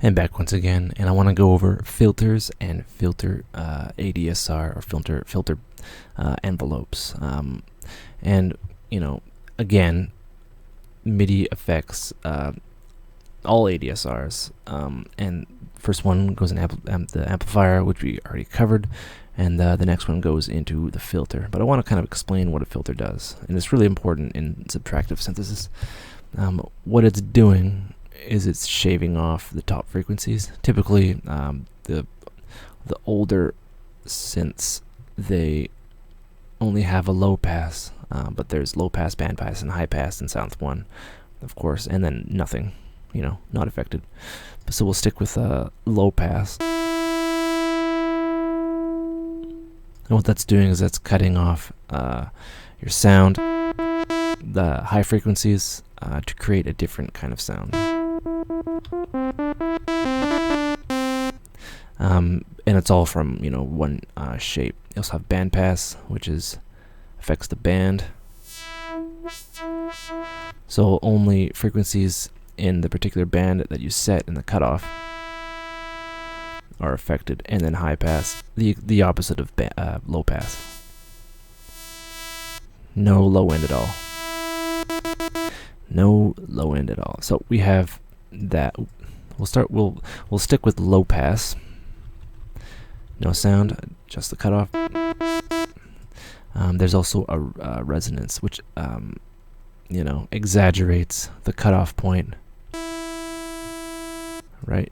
And back once again, and I want to go over filters and filter ADSR or filter envelopes. And again, MIDI affects all ADSRs. And first one goes in the amplifier, which we already covered, and the next one goes into the filter. But I want to kind of explain what a filter does, and it's really important in subtractive synthesis. What it's doing is it's shaving off the top frequencies. Typically, the older synths, they only have a low pass, but there's low pass, band pass, and high pass in Sound 1, of course, and then nothing, not affected. So we'll stick with low pass. And what that's doing is that's cutting off your sound, the high frequencies, to create a different kind of sound. And it's all from one shape. You also have bandpass, which affects the band. So only frequencies in the particular band that you set in the cutoff are affected, and then high pass, the opposite of low pass. No low end at all. No low end at all. So we have that. We'll stick with low pass. No sound, just the cutoff. There's also a resonance, which exaggerates the cutoff point, right?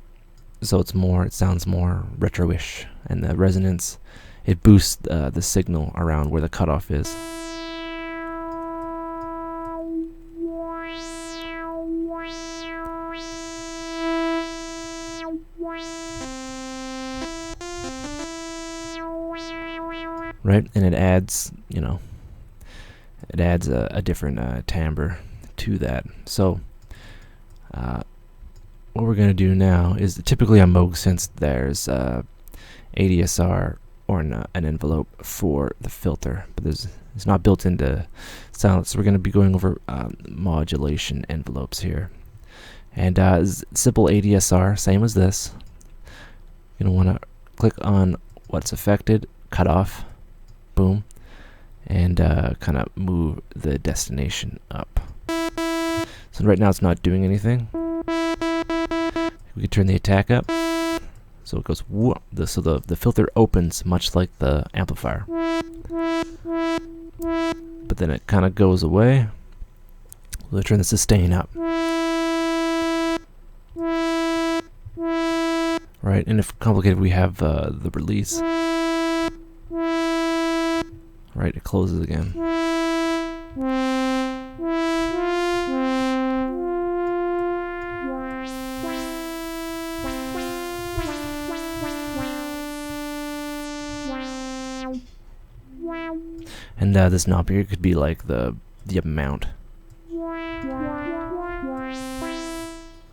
So it sounds more retro-ish, and the resonance, it boosts the signal around where the cutoff is. Right, and it adds, a different timbre to that. So, what we're going to do now is, typically on Moog synths, there's ADSR or an envelope for the filter, but it's not built into Sound. So we're going to be going over modulation envelopes here, and simple ADSR, same as this. You're going to want to click on what's affected, cut off. Boom, and kind of move the destination up. So right now it's not doing anything. We can turn the attack up, so it goes whoop. So the filter opens much like the amplifier, but then it kind of goes away. We'll turn the sustain up, right? And if complicated, we have the release. Right, it closes again. And this knob here could be like the amount.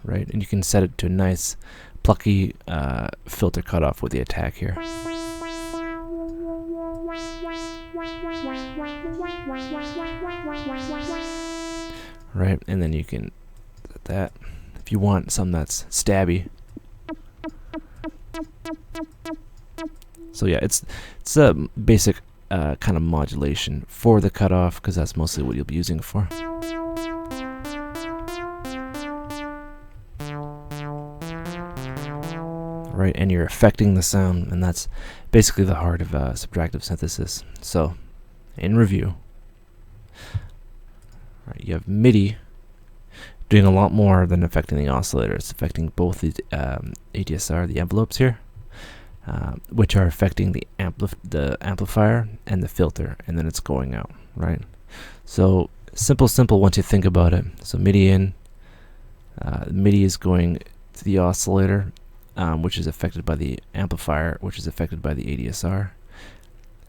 Right, and you can set it to a nice plucky filter cutoff with the attack here. Right, and then you can set that if you want something that's stabby. So yeah, it's a basic kind of modulation for the cutoff, because that's mostly what you'll be using it for. Right, and you're affecting the sound, and that's basically the heart of subtractive synthesis. So, in review, right, you have MIDI doing a lot more than affecting the oscillator. It's affecting both the ADSR, the envelopes here, which are affecting the amplifier and the filter, and then it's going out, right? So simple once you think about it. So MIDI in, MIDI is going to the oscillator, which is affected by the amplifier, which is affected by the ADSR,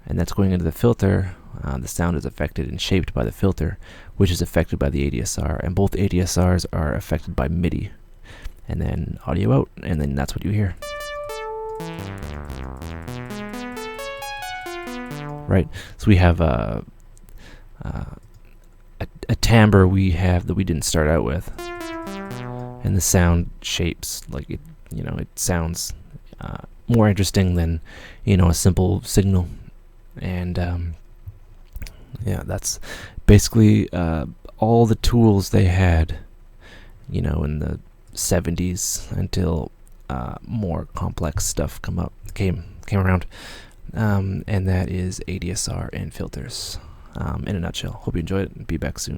and that's going into the filter. The sound is affected and shaped by the filter, which is affected by the ADSR, and both ADSRs are affected by MIDI, and then audio out, and then that's what you hear. Right, so we have a timbre that we didn't start out with, and the sound shapes, like it sounds more interesting than a simple signal. And yeah, that's basically all the tools they had in the 70s until more complex stuff came around. And that is ADSR and filters in a nutshell. Hope you enjoyed it. Be back soon.